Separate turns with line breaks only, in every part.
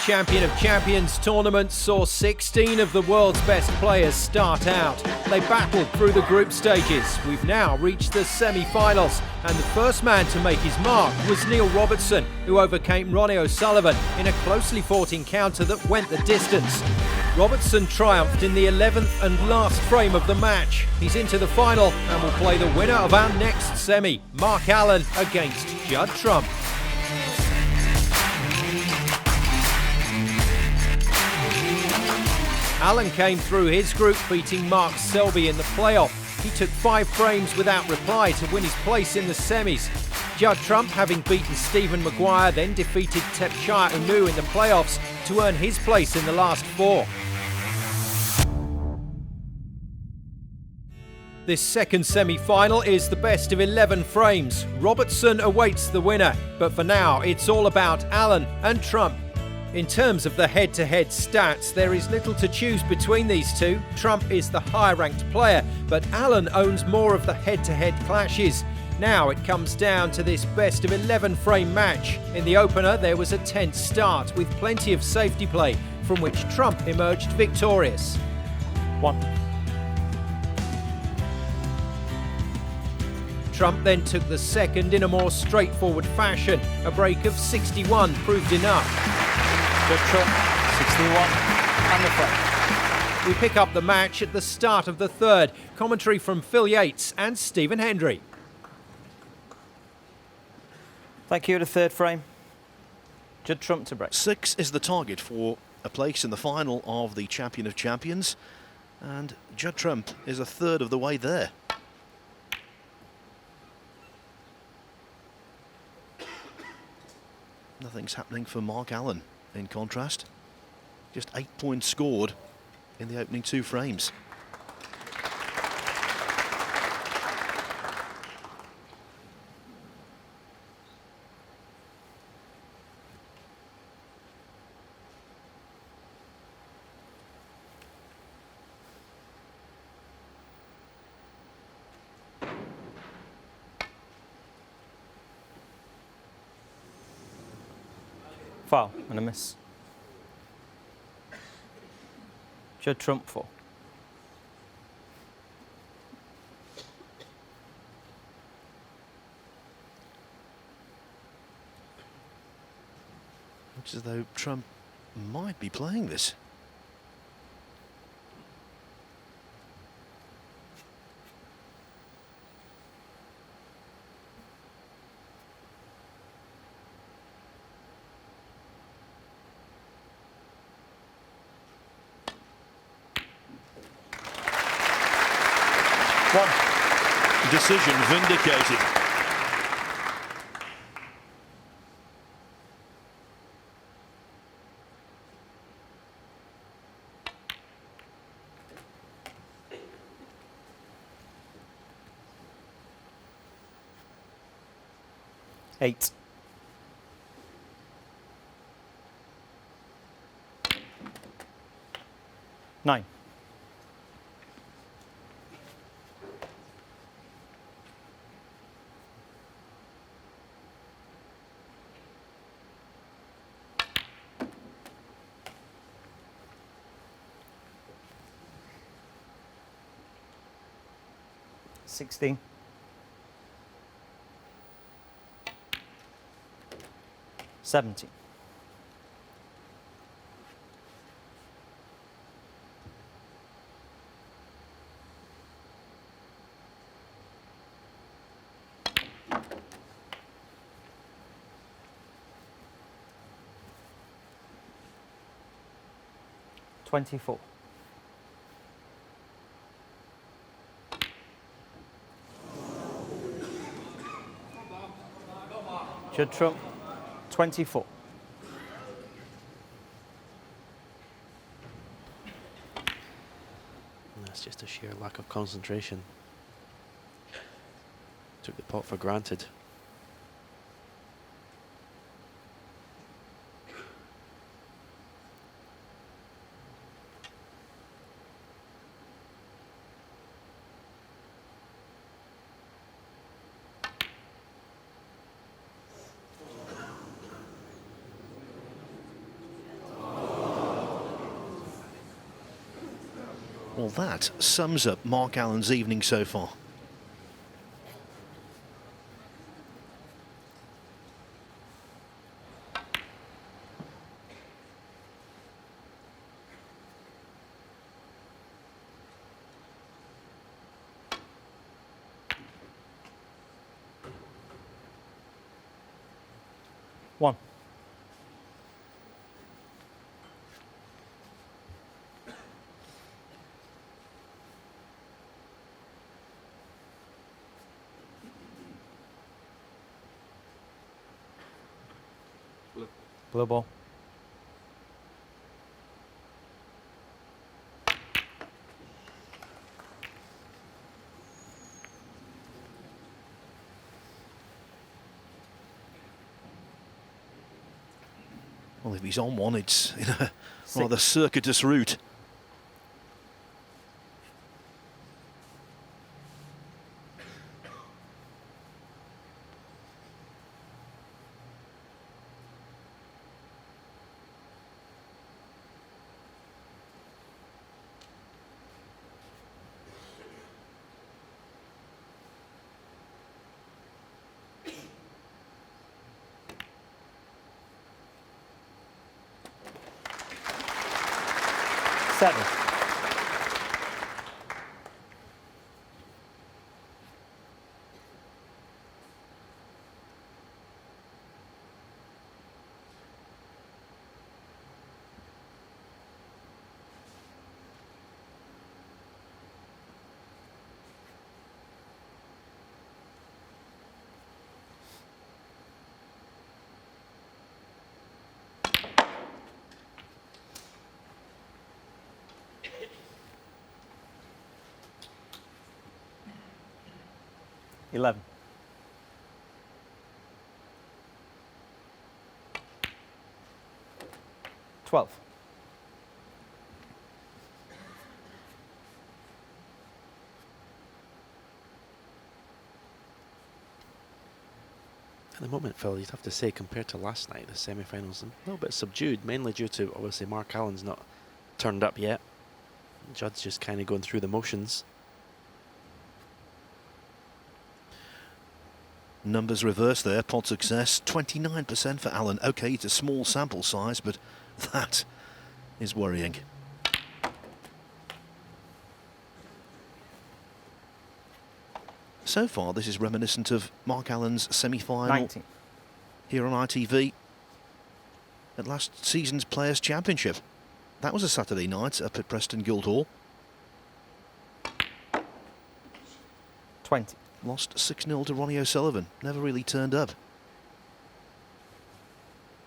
Champion of Champions tournament saw 16 of the world's best players start out. They battled through the group stages. We've now reached the semi-finals, and the first man to make his mark was Neil Robertson, who overcame Ronnie O'Sullivan in a closely fought encounter that went the distance. Robertson triumphed in the 11th and last frame of the match. He's into the final and will play the winner of our next semi, Mark Allen against Judd Trump. Allen came through his group beating Mark Selby in the playoff. He took 5 frames without reply to win his place in the semis. Judd Trump, having beaten Stephen Maguire, then defeated Tepchai Unu in the playoffs to earn his place in the last 4. This second semi-final is the best of 11 frames. Robertson awaits the winner, but for now it's all about Allen and Trump. In terms of the head-to-head stats, there is little to choose between these two. Trump is the higher-ranked player, but Allen owns more of the head-to-head clashes. Now it comes down to this best of 11 frame match. In the opener, there was a tense start with plenty of safety play, from which Trump emerged victorious.
1.
Trump then took the second in a more straightforward fashion. A break of 61 proved enough.
Judd Trump, 61, and the frame.
We pick up the match at the start of the third. Commentary from Phil Yates and Stephen Hendry.
Thank you. The third frame. Judd Trump to break.
6 is the target for a place in the final of the Champion of Champions, and Judd Trump is a third of the way there. Nothing's happening for Mark Allen. In contrast, just 8 points scored in the opening 2 frames.
Foul and a miss. Judd Trump 4.
Looks as though Trump might be playing this. Decision vindicated.
Eight. 9. Sixteen. 17. 24. 24.
And that's just a sheer lack of concentration. Took the pot for granted.
Well, that sums up Mark Allen's evening so far.
One. Blue ball.
Well, if he's on one, it's in a rather circuitous route.
Seven. Eleven. Twelve.
At the moment, Phil, you'd have to say, compared to last night, the semi-finals, a little bit subdued, mainly due to, obviously, Mark Allen's not turned up yet. Judd's just kind of going through the motions.
Numbers reversed there, pod success, 29% for Allen. Okay, it's a small sample size, but that is worrying. So far, this is reminiscent of Mark Allen's semi-final
19.
here on ITV at last season's Players' Championship. That was a Saturday night up at Preston Guildhall.
20.
Lost 6-0 to Ronnie O'Sullivan. Never really turned up.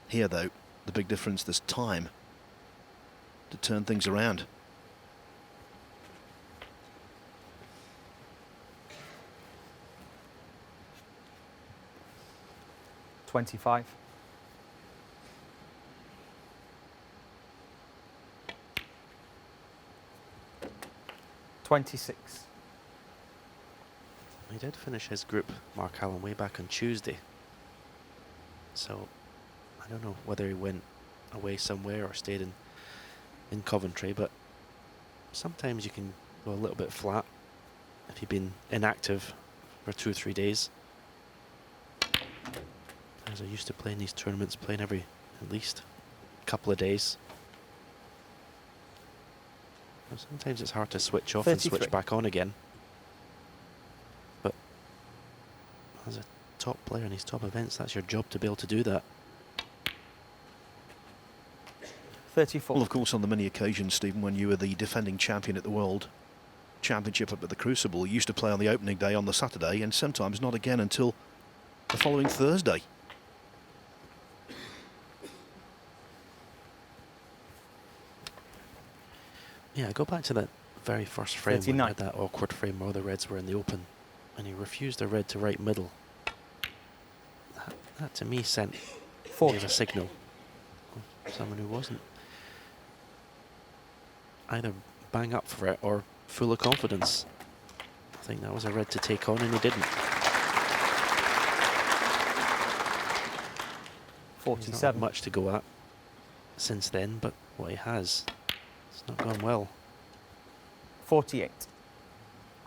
Here, though, the big difference, there's time to turn things around.
$25. $26.
He did finish his group, Mark Allen, way back on Tuesday. So, I don't know whether he went away somewhere or stayed in Coventry, but sometimes you can go a little bit flat if you've been inactive for 2 or 3 days. As I used to play in these tournaments, playing every at least couple of days. And sometimes it's hard to switch off and
33.
switch back on again. But as a top player in these top events, that's your job to be able to do that.
34.
Well, of course, on the many occasions, Stephen, when you were the defending champion at the World Championship up at the Crucible, you used to play on the opening day on the Saturday, and sometimes not again until the following Thursday.
Yeah, go back to that very first frame when
39.
we had that awkward frame where the reds were in the open and he refused a red to right middle. That to me sent gave a signal of someone who wasn't either bang up for it or full of confidence. I think that was a red to take on and he didn't. He's not had
47.
much to go at since then, but what he has, it's not gone well.
48.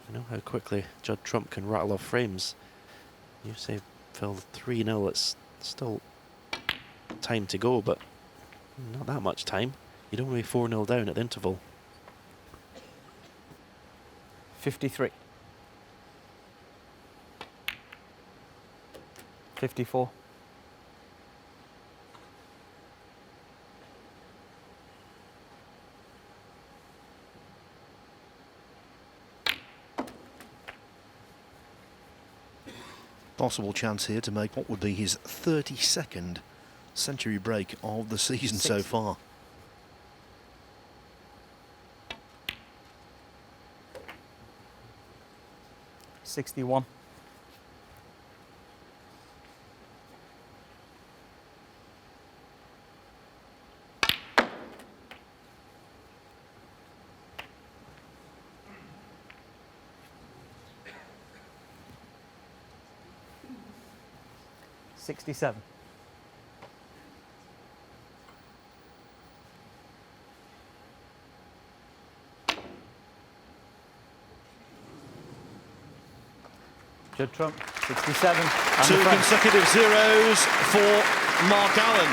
You know how quickly Judd Trump can rattle off frames. You say, Phil, 3-0, it's still time to go, but not that much time. You'd only be 4-0 down at the interval.
53. 54.
Possible chance here to make what would be his 32nd century break of the season so far.
$61. $67. Judd Trump, 67. And
Two
the front.
consecutive zeros for Mark Allen.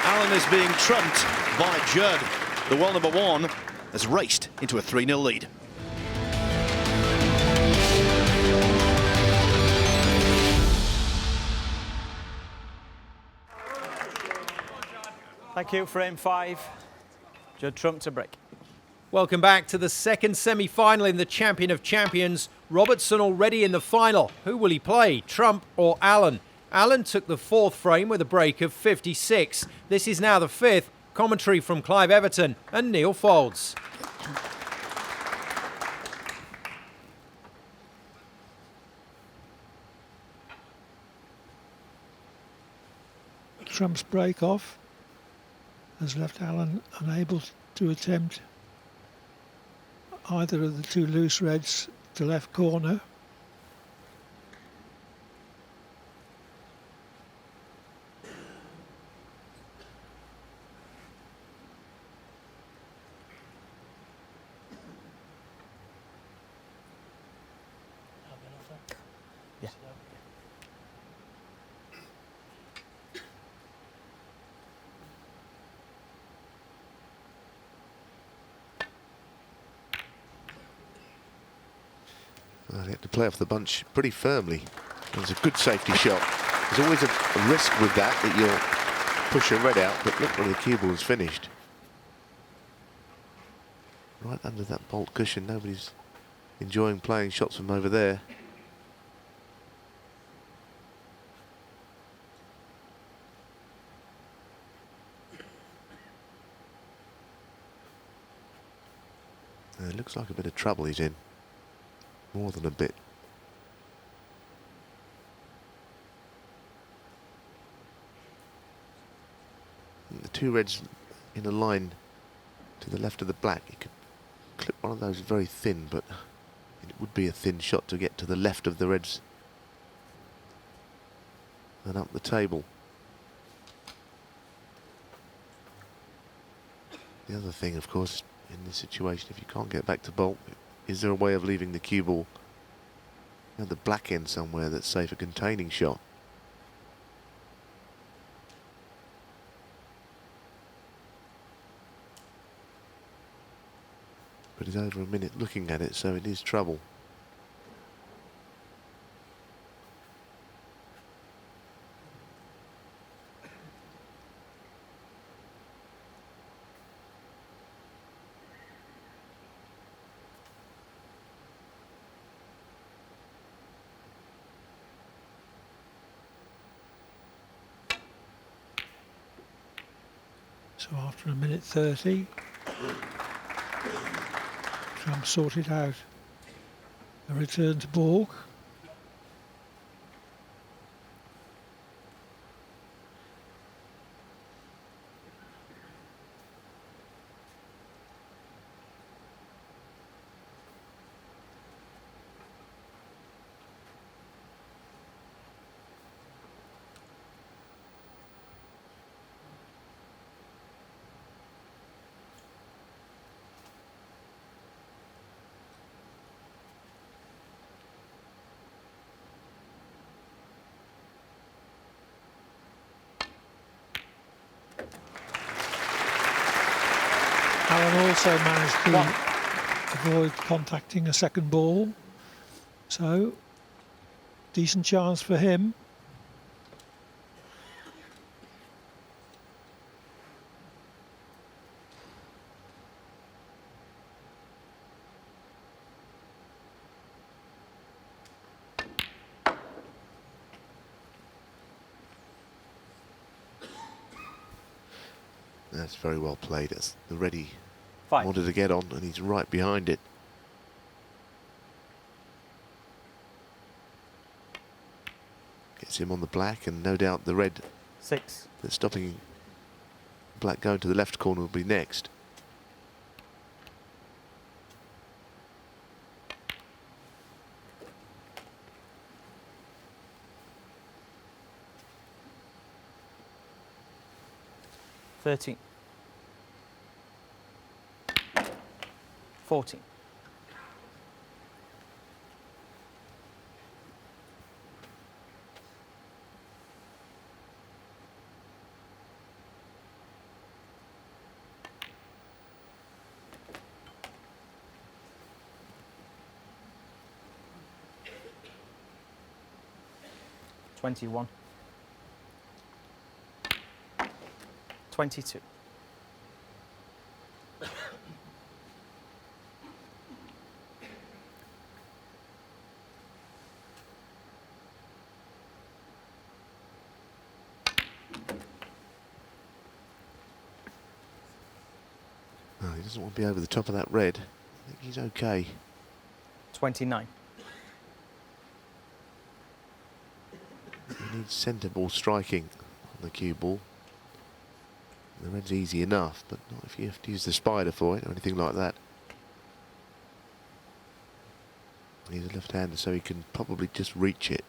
Allen is being trumped by Judd. The world number one has raced into a 3-0 lead.
Thank you. Frame 5. Judd Trump to break.
Welcome back to the second semi-final in the Champion of Champions. Robertson already in the final. Who will he play, Trump or Allen? Allen took the fourth frame with a break of 56. This is now the fifth. Commentary from Clive Everton and Neil Folds.
Trump's break off has left Allen unable to attempt either of the two loose reds to left corner.
Yeah.
Well, he had to play off the bunch pretty firmly. It was a good safety shot. There's always a risk with that you'll push a red out, but look where the cue ball's finished. Right under that bolt cushion, nobody's enjoying playing shots from over there. It looks like a bit of trouble he's in. More than a bit. And the two reds in a line to the left of the black. You could clip one of those very thin, but it would be a thin shot to get to the left of the reds and up the table. The other thing, of course, in this situation, if you can't get back to bolt, is there a way of leaving the cue ball at the black end somewhere that's safe a containing shot? But he's over a minute looking at it, so it is trouble.
So after a minute 30, Trump sorted out a return to baulk. Allen also managed to
One.
avoid contacting a second ball. So, decent chance for him.
That's very well played. That's the red he
5.
wanted to get on, and he's right behind it. Gets him on the black, and no doubt the red
6.
that's stopping black going to the left corner will be next.
$13. 14. $21. 22.
Oh, he doesn't want to be over the top of that red. I think he's okay.
29.
He needs centre ball striking on the cue ball. The red's easy enough, but not if you have to use the spider for it or anything like that. He's a left-hander, so he can probably just reach it.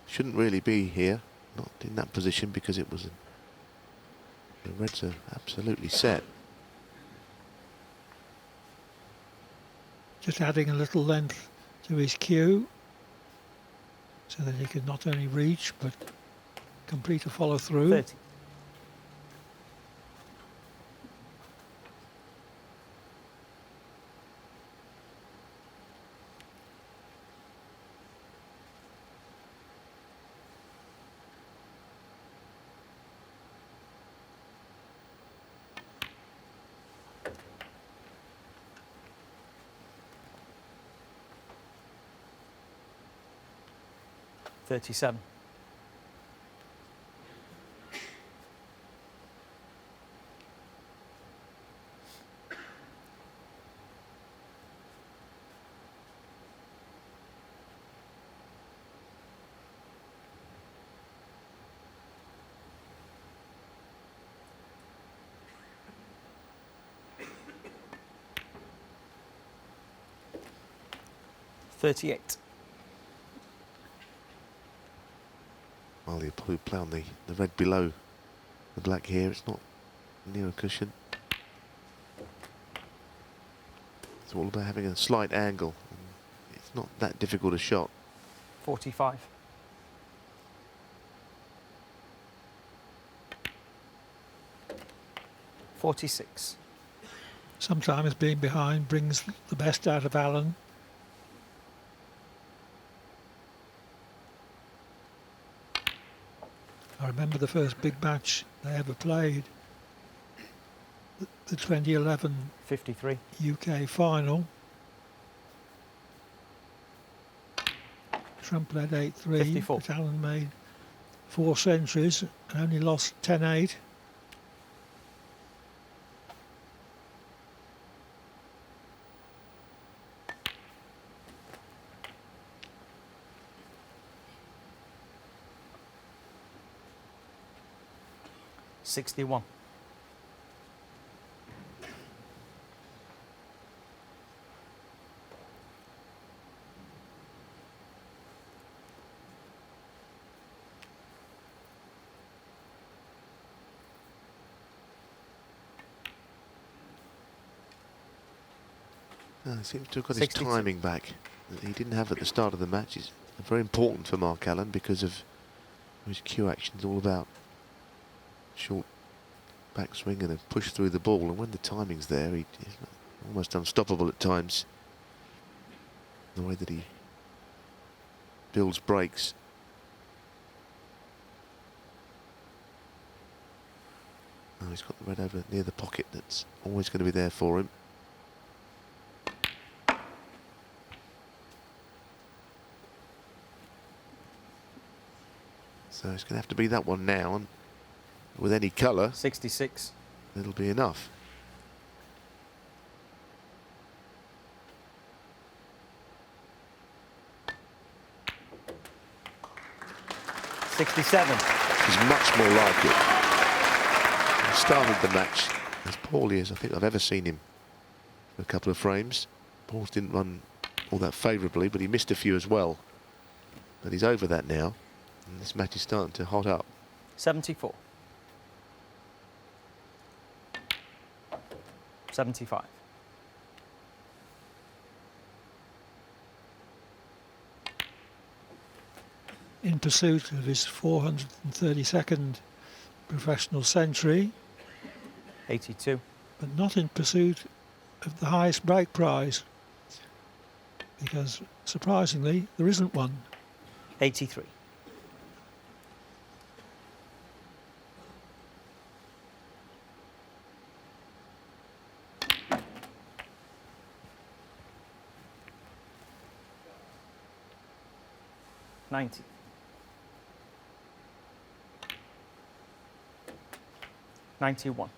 Shouldn't really be here, not in that position, because it was the reds are absolutely set.
Just adding a little length to his cue so that he can not only reach but complete a follow through.
30. $37. $38.
Well, he'll probably play on the red below the black here. It's not near a cushion. It's all about having a slight angle. It's not that difficult a shot.
45. $46.
Sometimes being behind brings the best out of Allen. I remember the first big match they ever played, the 2011
$53.
UK final. Trump led 8-3,
54.
but Allen made 4 centuries and only lost 10-8.
$61.
He seems to have got his
62.
timing back that he didn't have at the start of the match. It's very important for Mark Allen because of His cue action is all about short backswing and a push through the ball, and when the timing's there, he's almost unstoppable at times. The way that he builds breaks. Oh, he's got the red over near the pocket. That's always going to be there for him. So it's going to have to be that one now, and with any colour,
66.
it'll be enough.
'67.
He's much more like it. He started the match as poorly as I think I've ever seen him for a couple of frames. Balls didn't run all that favourably, but he missed a few as well. But he's over that now, and this match is starting to hot up.
74. 75.
In pursuit of his 432nd professional century,
82.
but not in pursuit of the highest break prize, because surprisingly there isn't one.
83. '90. 91.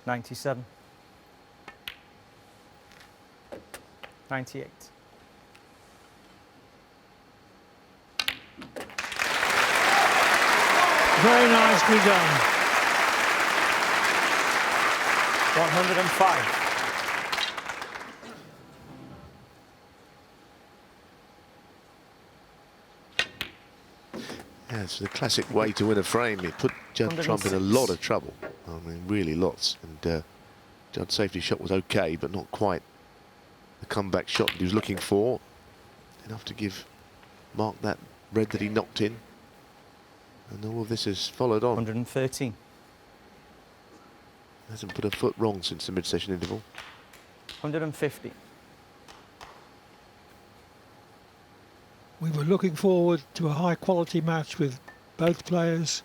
97. 98.
Very nicely done.
105.
Yeah, it's the classic way to win a frame. It put Judd Trump in a lot of trouble. I mean, really lots. And Judd's safety shot was okay, but not quite the comeback shot that he was looking for. Enough to give Mark that red that he knocked in. And all of this has followed on.
113.
Hasn't put a foot wrong since the mid-session interval.
150.
We were looking forward to a high quality match with both players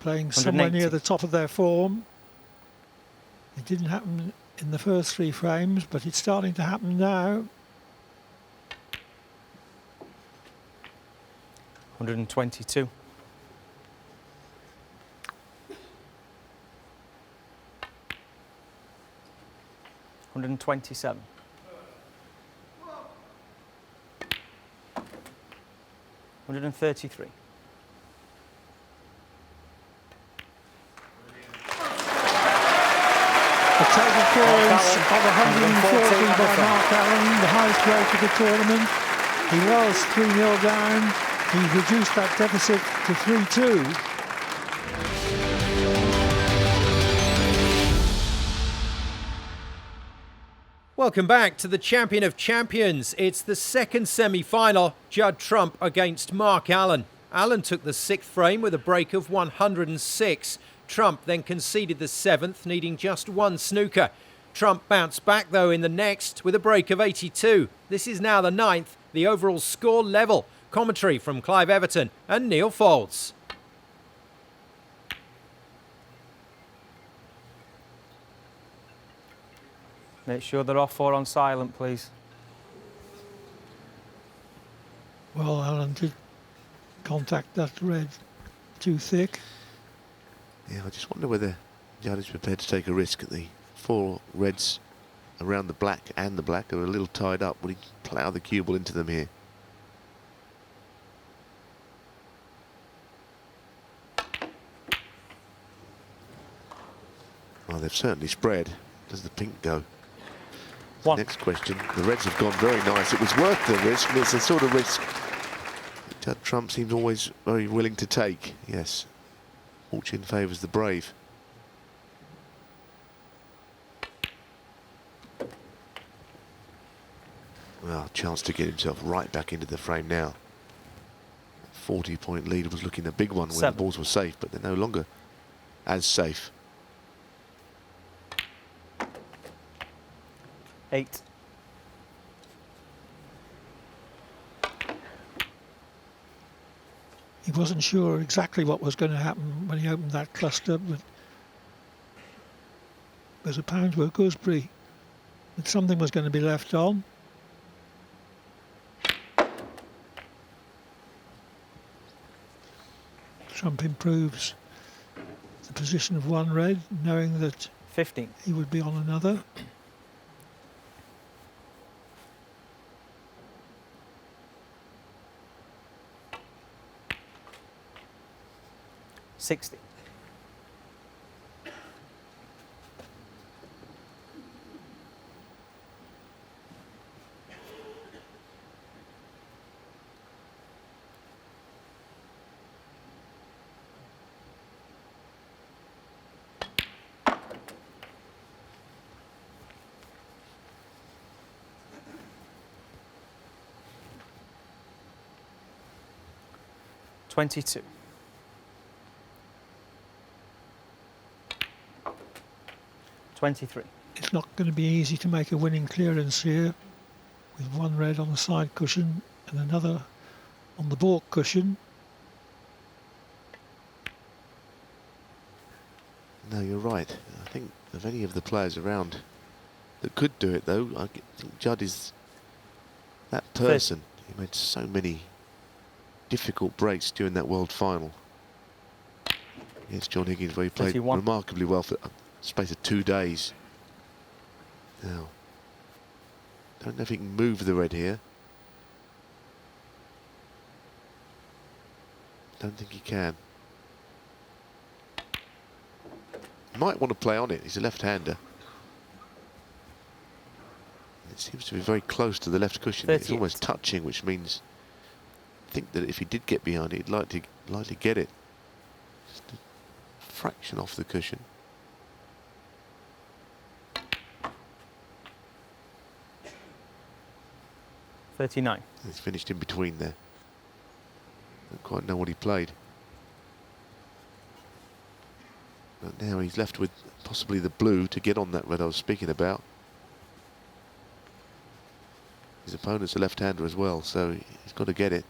playing somewhere
180.
near the top of their form. It didn't happen in the first 3 frames, but it's starting to happen now.
122. 127. 133.
A total points of 140 by Mark Allen, the highest rate of the tournament. He was 3-0 down. He reduced that deficit to 3-2.
Welcome back to the Champion of Champions. It's the second semi-final, Judd Trump against Mark Allen. Allen took the 6th frame with a break of 106. Trump then conceded the 7th, needing just 1 snooker. Trump bounced back though in the next with a break of 82. This is now the 9th, the overall score level. Commentary from Clive Everton and Neil Folds.
Make sure they're off or on silent, please.
Well, Allen did contact that red too thick.
Yeah, I just wonder whether Judd is prepared to take a risk at the 4 reds around the black, and the black are a little tied up. Will he plough the cue ball into them here? Well, they've certainly spread. Does the pink go?
1.
Next question. The reds have gone very nice. It was worth the risk, and it's a sort of risk Judd Trump seems always very willing to take. Yes, fortune favours the brave. Well, chance to get himself right back into the frame now. 40-point lead was looking a big one when the balls were safe, but they're no longer as safe.
8.
He wasn't sure exactly what was going to happen when he opened that cluster, but there's a Poundsworth gooseberry that something was going to be left on. Trump improves the position of one red, knowing that
15.
he would be on another.
60. $22. 23.
It's not going to be easy to make a winning clearance here, with one red on the side cushion and another on the baulk cushion.
No, you're right. I think of any of the players around that could do it, though, I think Judd is that person. He made so many difficult breaks during that World Final. Yes, John Higgins, where he played
31.
remarkably well for a space of 2 days. Now, don't know if he can move the red here. Don't think he can. Might want to play on it. He's a left-hander. It seems to be very close to the left cushion.
38.
It's almost touching, which means I think that if he did get behind it, he'd like to get it. Just a fraction off the cushion.
$39.
He's finished in between there. Don't quite know what he played. But now he's left with possibly the blue to get on that red I was speaking about. His opponent's a left-hander as well, so he's got to get it.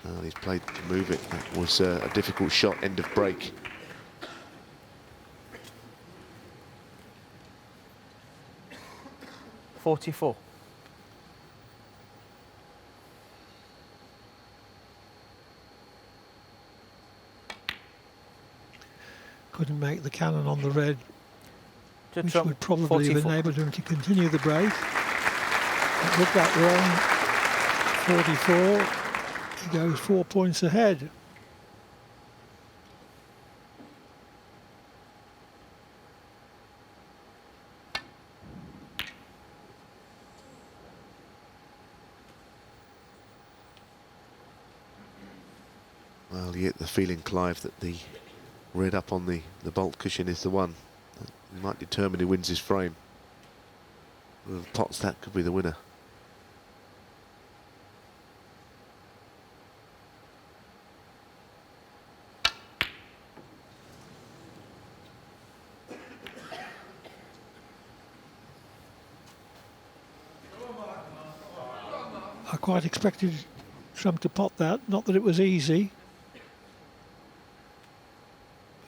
Oh, he's played to move it. That was a difficult shot, end of break.
$44.
Couldn't make the cannon on the red,
Judd
which
Trump,
would probably
44.
have enabled him to continue the break. But with that wrong, 44, he goes 4 points ahead.
Well, you get the feeling, Clive, that the red up on the bolt cushion is the one that might determine who wins this frame. With pots, that could be the winner.
I quite expected Trump to pot that, not that it was easy.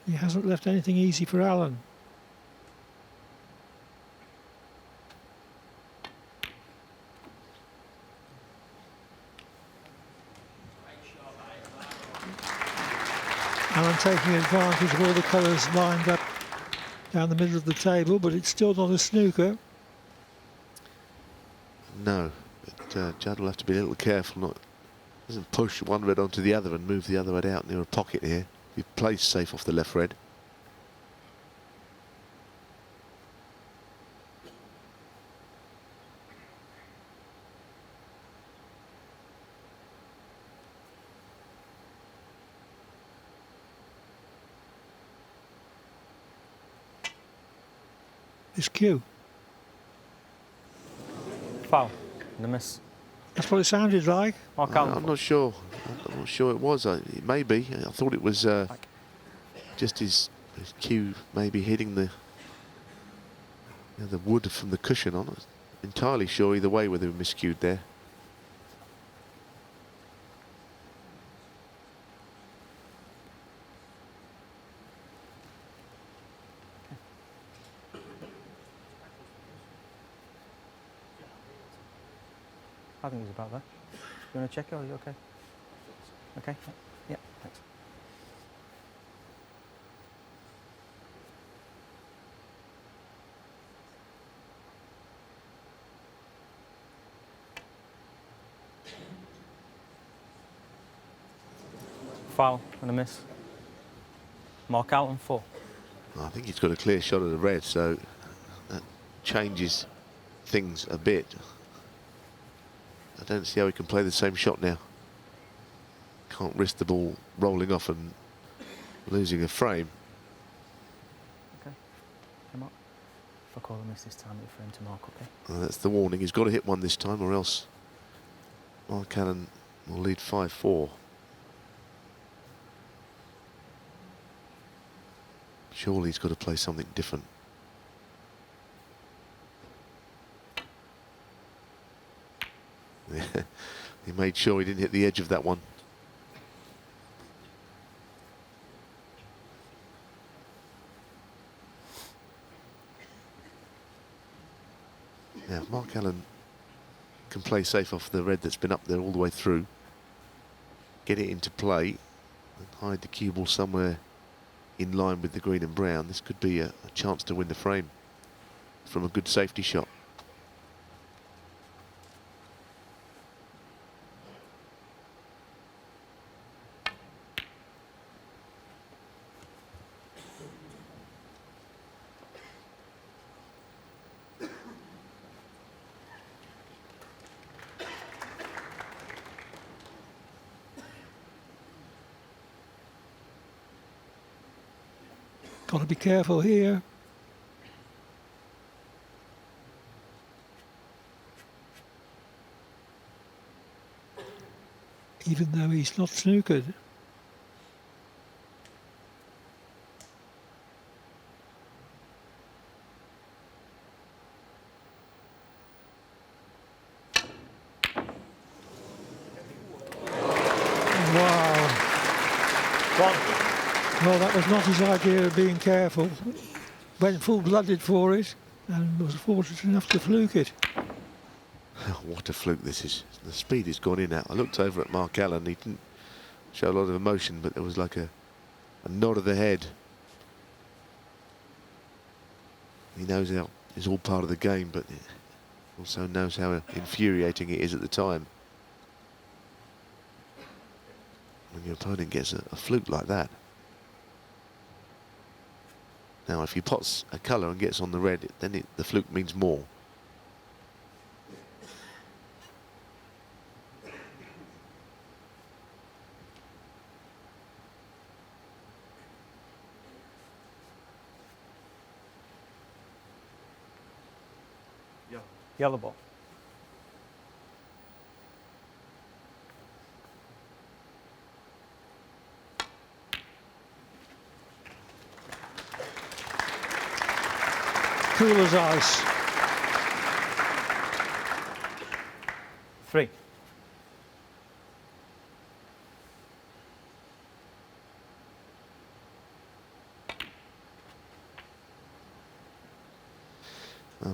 He hasn't left anything easy for Alan. Alan taking advantage of all the colours lined up down the middle of the table, but it's still not a snooker.
No, but Judd will have to be a little careful, doesn't push one red onto the other and move the other red out near a pocket here. He plays safe off the left red.
This cue.
Foul. And a miss.
That's what it sounded like.
Mark Allen.
I'm not sure. I'm not sure it was. It may be. I thought it was just his cue maybe hitting the the wood from the cushion. I'm not entirely sure either way whether it was miscued there.
I think he's about there. You want to check it or are you okay? Okay. Yeah, thanks. Foul and a miss. Mark Allen 4.
I think he's got a clear shot of the red, so that changes things a bit. I don't see how he can play the same shot now. Can't risk the ball rolling off and losing a frame.
Okay. Hey, Mark. If I call a miss this time, it's for him to mark, okay?
That's the warning. He's got to hit one this time, or else Mark Allen will lead 5-4. Surely he's got to play something different. He made sure he didn't hit the edge of that one. Now, if Mark Allen can play safe off the red that's been up there all the way through, get it into play, and hide the cue ball somewhere in line with the green and brown, this could be a chance to win the frame from a good safety shot.
Got to be careful here. Even though he's not snookered. Wow. Well, that was not his idea of being careful. Went full-blooded for it and was fortunate enough to fluke it.
What a fluke this is. The speed has gone in out. I looked over at Mark Allen. He didn't show a lot of emotion, but there was like a nod of the head. He knows how it's all part of the game, but also knows how infuriating it is at the time. When your opponent gets a fluke like that. Now, if he pots a colour and gets on the red, then the fluke means more.
Yellow ball.
Cool as ice.
3.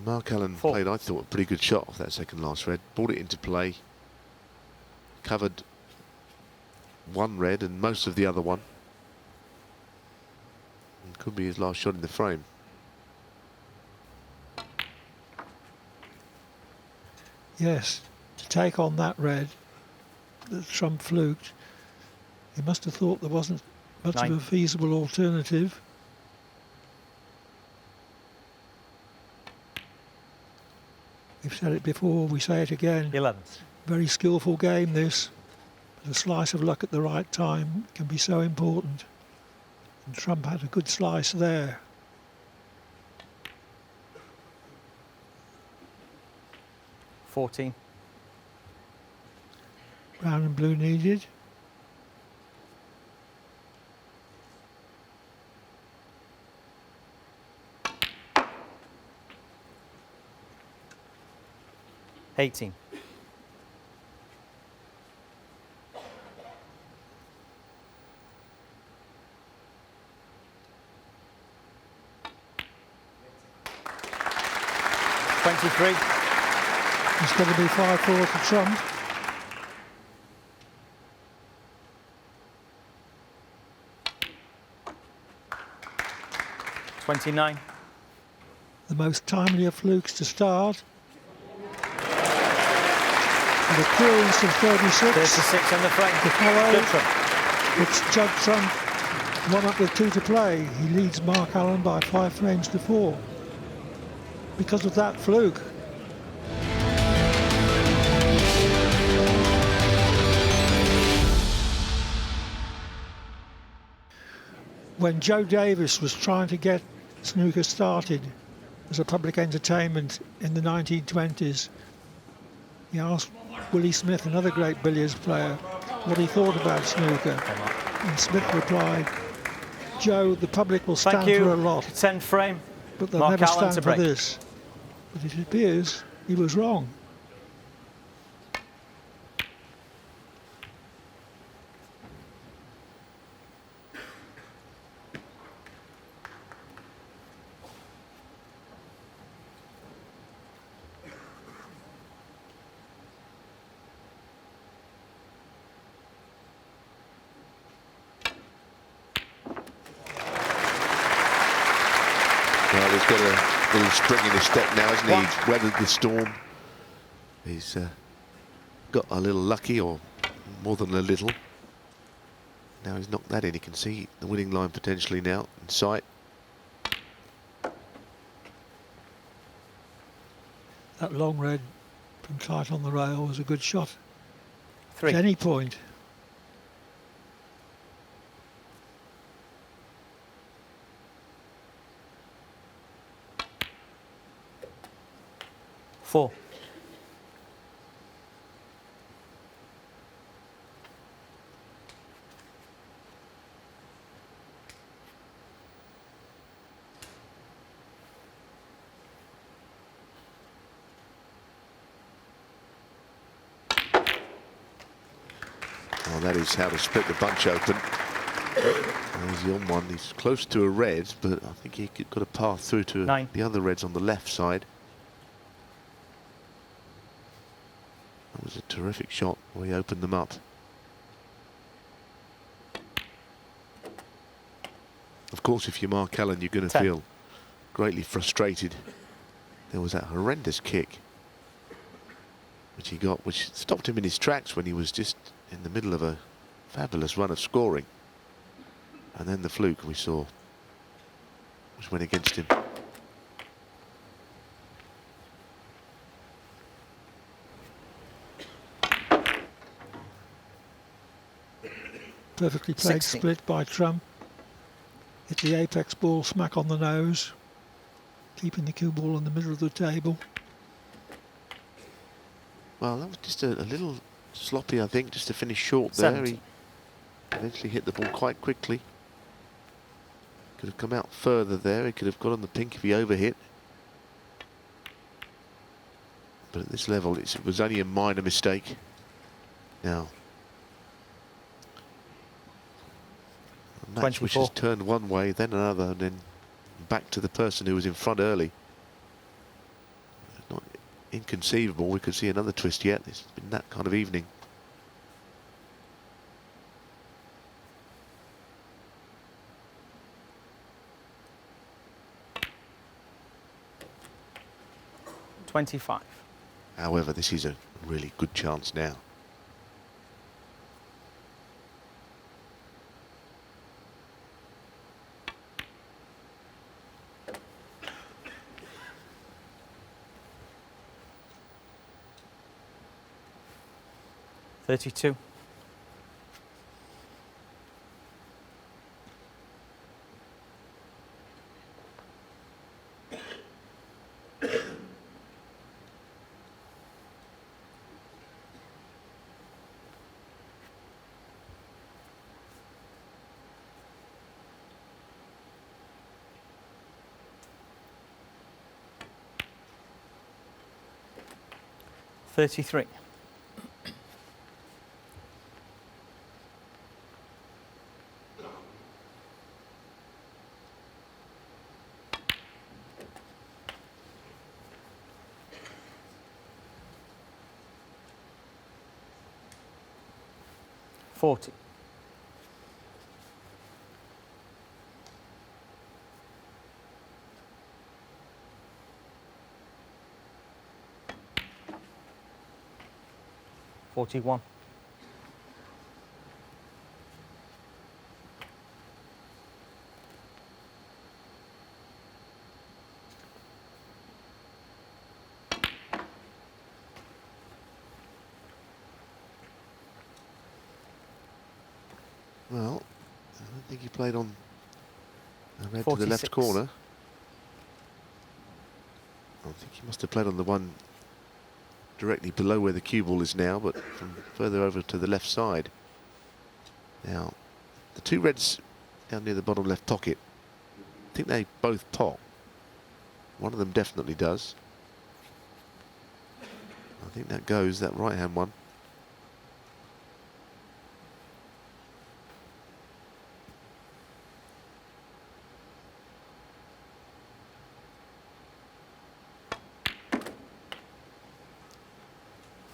Mark Allen played, I thought, a pretty good shot off that second last red. Brought it into play. Covered one red and most of the other one. And could be his last shot in the frame.
Yes, to take on that red that Trump fluked, he must have thought there wasn't much of a feasible alternative. We've said it before, we say it again.
11.
Very skillful game this. But a slice of luck at the right time can be so important. And Trump had a good slice there.
14.
Brown and blue needed.
$18. $23.
It's going to be 5-4 to Trump.
$29.
The most timely of flukes to start. With a clearance of 36.
36 in the frame.
To follow.
Good Trump.
It's Judd Trump, 1 up with 2 to play. He leads Mark Allen by 5 frames to 4. Because of that fluke. When Joe Davis was trying to get snooker started as a public entertainment in the 1920s, he asked Willie Smith, another great billiards player, what he thought about snooker. And Smith replied, Joe, the public will stand for a lot,
10 frame.
but they'll
Mark
never
Allen to
stand for
break.
this. But it appears he was wrong.
Well, he's got a little spring in his step now, hasn't he? He's weathered the storm. He's got a little lucky, or more than a little. Now he's knocked that in. He can see the winning line potentially now in sight.
That long red from tight on the rail was a good shot.
3.
At any point.
$4.
Well, that is how to split the bunch open. He's on one. He's close to a red, but I think he got a path through to
9.
the other reds on the left side. That was a terrific shot where he opened them up. Of course, if you're Mark Allen, you're going to
10.
feel greatly frustrated. There was that horrendous kick which he got, which stopped him in his tracks when he was just in the middle of a fabulous run of scoring. And then the fluke we saw, which went against him.
Perfectly played
16.
split by Trump. Hit the apex ball smack on the nose, keeping the cue ball in the middle of the table.
Well, that was just a little sloppy, I think, just to finish short there.
70.
He eventually hit the ball quite quickly. Could have come out further there. He could have got on the pink if he overhit. But at this level, it was only a minor mistake. Now, a match which has
24.
turned one way, then another, and then back to the person who was in front early. Not inconceivable we could see another twist yet. It's been that kind of evening.
$25.
However, this is a really good chance now.
$32. 33. $40. $41.
Well, I don't think he played on red to the left
46.
corner. I think he must have played on the one directly below where the cue ball is now, but from further over to the left side. Now, the two reds down near the bottom left pocket, I think they both pop. One of them definitely does. I think that goes, that right-hand one.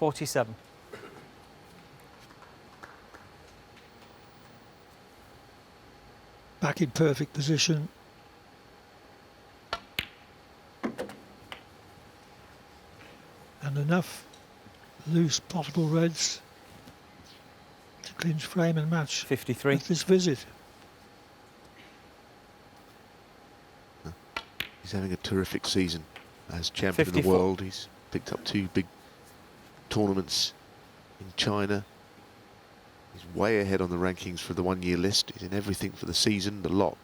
$47.
Back in perfect position. And enough loose possible reds to clinch frame and match
53.
at this visit.
He's having a terrific season as champion of the
54.
world. He's picked up 2 big tournaments in China. He's way ahead on the rankings for the one-year list. He's in everything for the season, the lot.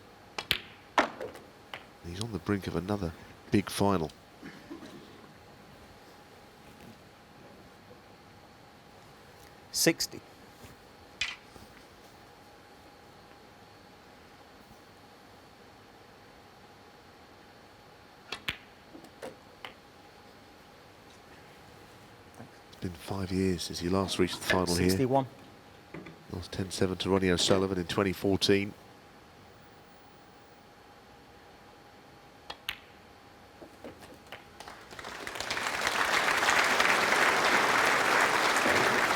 He's on the brink of another big final.
$60.
It's been 5 years since he last reached the final
61.
here. Lost 10-7 to Ronnie O'Sullivan in 2014.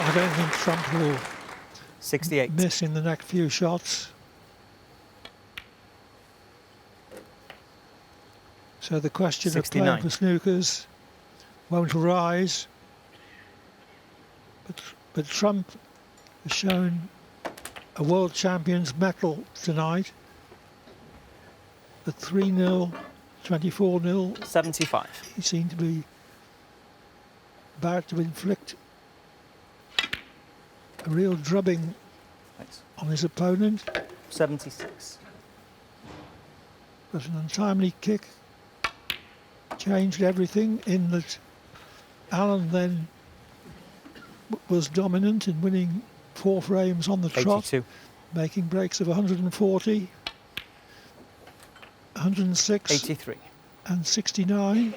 I don't think Trump will
68.
miss in the next few shots. So the question of
69.
playing for snookers won't arise. But Trump has shown a world champion's mettle tonight at 3-0, 24-0.
75.
He seemed to be about to inflict a real drubbing
Thanks.
on his opponent,
76.
but an untimely kick changed everything in that Allen then was dominant in winning 4 frames on the trot,
82.
making breaks of 140, 106
83.
and 69.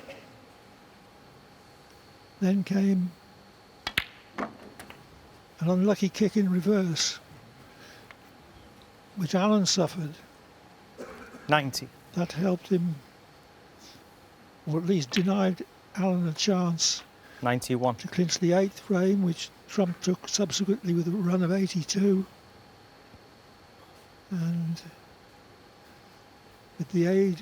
Then came an unlucky kick in reverse, which Allen suffered.
90.
That helped him, or at least denied Allen a chance
91.
to clinch the 8th frame, which Trump took subsequently with a run of 82. And with the aid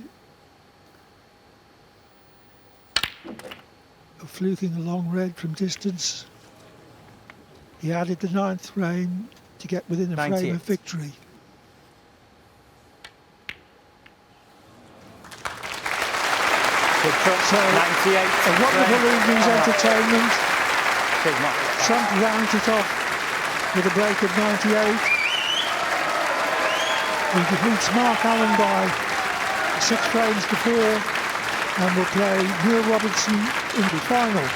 of fluking a long red from distance, he added the 9th frame to get within a frame
98.
of victory. So,
98.
a wonderful evening's entertainment.
Big mark.
Trump rounds it off with a break of 98. He defeats Mark Allen by 6 frames to 4 and will play Neil Robertson in the final.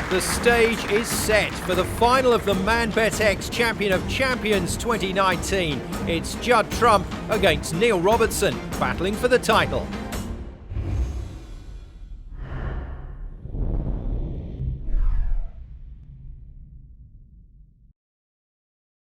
The stage is set for the final of the ManBet X Champion of Champions 2019. It's Judd Trump against Neil Robertson, battling for the title.